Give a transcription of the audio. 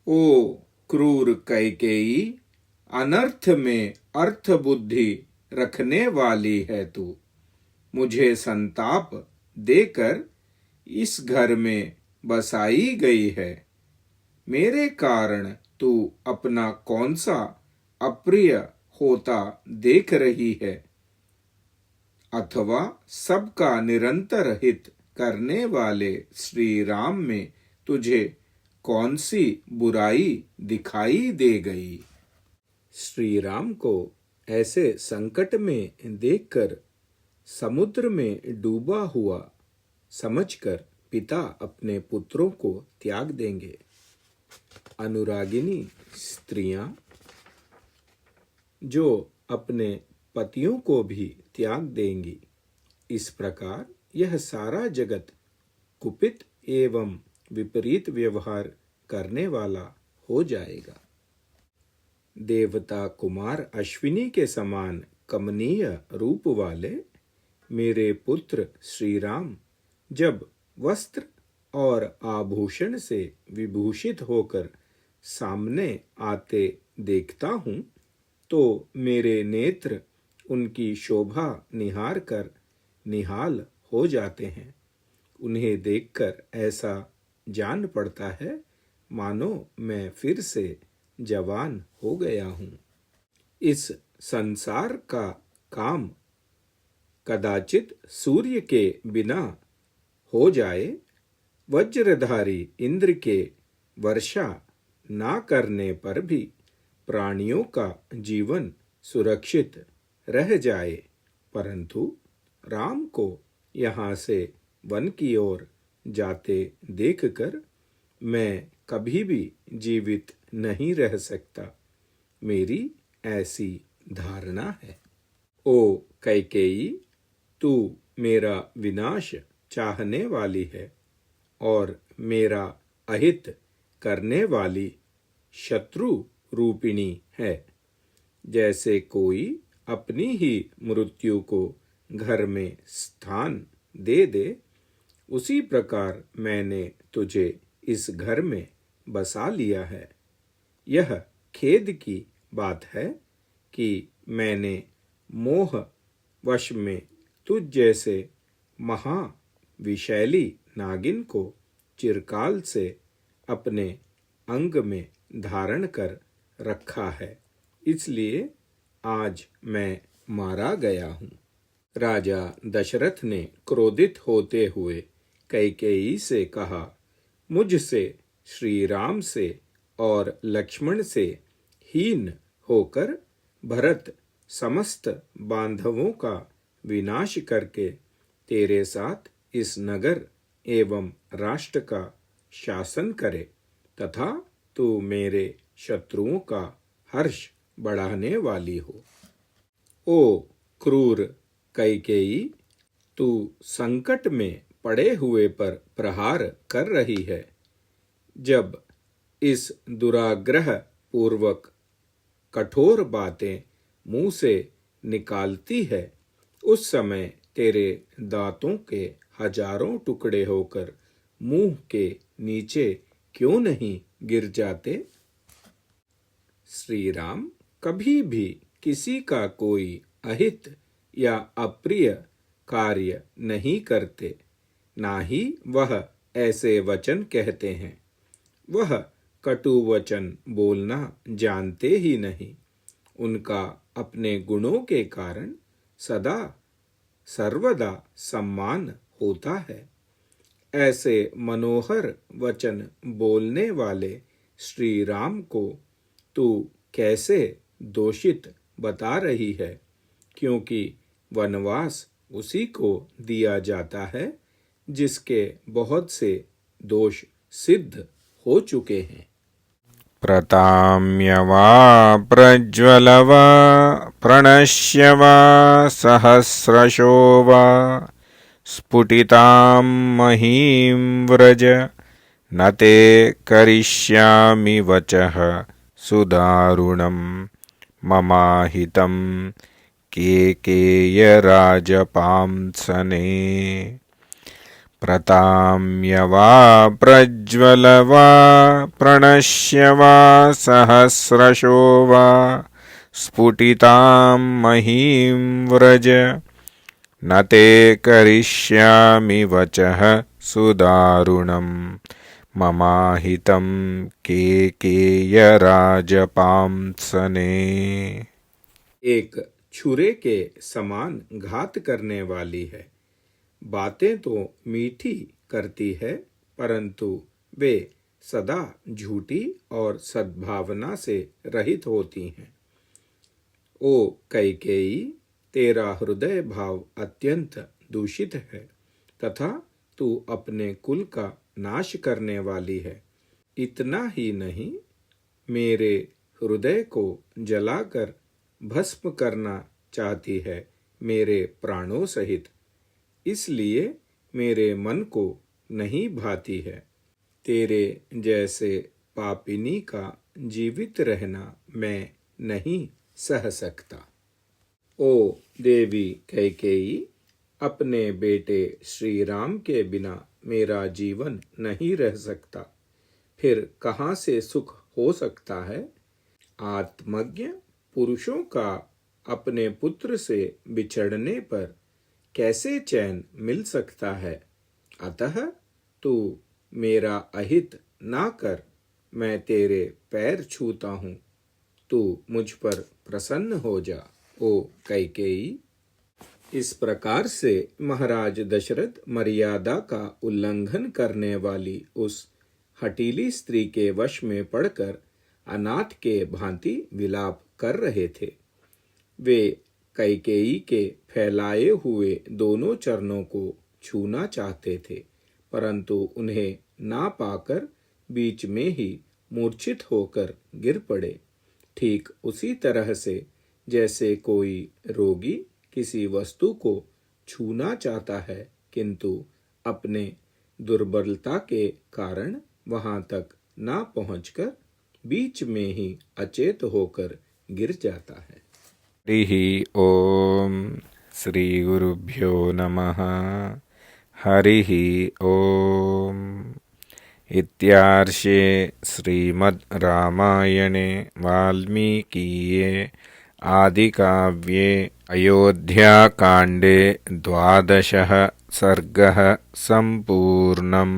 ओ क्रूर कैकेयी, अनर्थ में अर्थ बुद्धि रखने वाली है तू। मुझे संताप देकर इस घर में बसाई गई है। मेरे कारण तू अपना कौन सा अप्रिय होता देख रही है, अथवा सबका निरंतर हित करने वाले श्री राम में तुझे कौन सी बुराई दिखाई दे गई। श्री राम को ऐसे संकट में देखकर समुद्र में डूबा हुआ समझकर पिता अपने पुत्रों को त्याग देंगे। अनुरागिनी स्त्रियां जो अपने पतियों को भी त्याग देंगी। इस प्रकार यह सारा जगत कुपित एवं विपरीत व्यवहार करने वाला हो जाएगा। देवता कुमार अश्विनी के समान कमनीय रूप वाले मेरे पुत्र श्री राम जब वस्त्र और आभूषण से विभूषित होकर सामने आते देखता हूँ तो मेरे नेत्र उनकी शोभा निहार कर निहाल हो जाते हैं। उन्हें देखकर ऐसा जान पड़ता है मानो मैं फिर से जवान हो गया हूँ। इस संसार का काम कदाचित सूर्य के बिना हो जाए, वज्रधारी इंद्र के वर्षा ना करने पर भी प्राणियों का जीवन सुरक्षित रह जाए, परंतु राम को यहाँ से वन की ओर जाते देखकर मैं कभी भी जीवित नहीं रह सकता। मेरी ऐसी धारणा है। ओ कैकेयी, तू मेरा विनाश चाहने वाली है और मेरा अहित करने वाली शत्रु रूपिणी है। जैसे कोई अपनी ही मृत्यु को घर में स्थान दे दे, उसी प्रकार मैंने तुझे इस घर में बसा लिया है। यह खेद की बात है कि मैंने मोह वश में तुझ जैसे महाविशैली नागिन को चिरकाल से अपने अंग में धारण कर रखा है, इसलिए आज मैं मारा गया हूँ। राजा दशरथ ने क्रोधित होते हुए कैकेयी से कहा, मुझसे, श्री राम से और लक्ष्मण से हीन होकर भरत समस्त बांधवों का विनाश करके तेरे साथ इस नगर एवं राष्ट्र का शासन करे तथा तू मेरे शत्रुओं का हर्ष बढ़ाने वाली हो। ओ क्रूर कैकेयी, तू संकट में पड़े हुए पर प्रहार कर रही है। जब इस दुराग्रह पूर्वक कठोर बातें मुंह से निकालती है, उस समय तेरे दांतों के हजारों टुकड़े होकर मुंह के नीचे क्यों नहीं गिर जाते। श्री राम कभी भी किसी का कोई अहित या अप्रिय कार्य नहीं करते, ना ही वह ऐसे वचन कहते हैं। वह कटु वचन बोलना जानते ही नहीं। उनका अपने गुणों के कारण सदा सर्वदा सम्मान होता है। ऐसे मनोहर वचन बोलने वाले श्री राम को तू कैसे दोषित बता रही है, क्योंकि वनवास उसी को दिया जाता है जिसके बहुत से दोष सिद्ध हो चुके हैं। प्रताम्य वा प्रज्वल वा प्रणश्य वा सहस्रशो वा स्फुटितां महीं व्रज न ते करिष्यामि वचः सुदारुणं ममाहितं केकेय राजपांसने। प्रताम्य वा प्रज्वल वा प्रणश्य वा सहस्रशो वा स्फुटितां महीं व्रज न ते करिष्यामि वचः सुदारुणं ममाहितं केकेय राजपांसने। एक छुरे के समान घात करने वाली है। बातें तो मीठी करती है, परंतु वे सदा झूठी और सद्भावना से रहित होती हैं। ओ कैकेयी, तेरा हृदय भाव अत्यंत दूषित है तथा तू अपने कुल का नाश करने वाली है। इतना ही नहीं, मेरे हृदय को जलाकर भस्म करना चाहती है, मेरे प्राणों सहित। इसलिए मेरे मन को नहीं भाती है। तेरे जैसे पापिनी का जीवित रहना मैं नहीं सह सकता। ओ देवी कैकेयी, अपने बेटे श्री राम के बिना मेरा जीवन नहीं रह सकता। फिर कहाँ से सुख हो सकता है? आत्मज्ञ पुरुषों का अपने पुत्र से बिछड़ने पर कैसे चैन मिल सकता है? अतः तू मेरा अहित ना कर, मैं तेरे पैर छूता हूँ। तू मुझ पर प्रसन्न हो जा, ओ कैकेयी। इस प्रकार से महाराज दशरथ मर्यादा का उल्लंघन करने वाली उस हठीली स्त्री के वश में पड़कर अनाथ के भांति विलाप कर रहे थे। वे कैकेयी के फैलाए हुए दोनों चरणों को छूना चाहते थे, परंतु उन्हें ना पाकर बीच में ही मूर्छित होकर गिर पड़े। ठीक उसी तरह से जैसे कोई रोगी किसी वस्तु को छूना चाहता है, किंतु अपने दुर्बलता के कारण वहां तक ना पहुंचकर बीच में ही अचेत होकर गिर जाता है। हरिः ओम श्री गुरुभ्यो नमः। हरिः ओम। इत्यार्षे श्रीमद् रामायणे वाल्मीकीये आदिकाव्ये अयोध्याकाण्डे 12 सर्गः सम्पूर्णम्।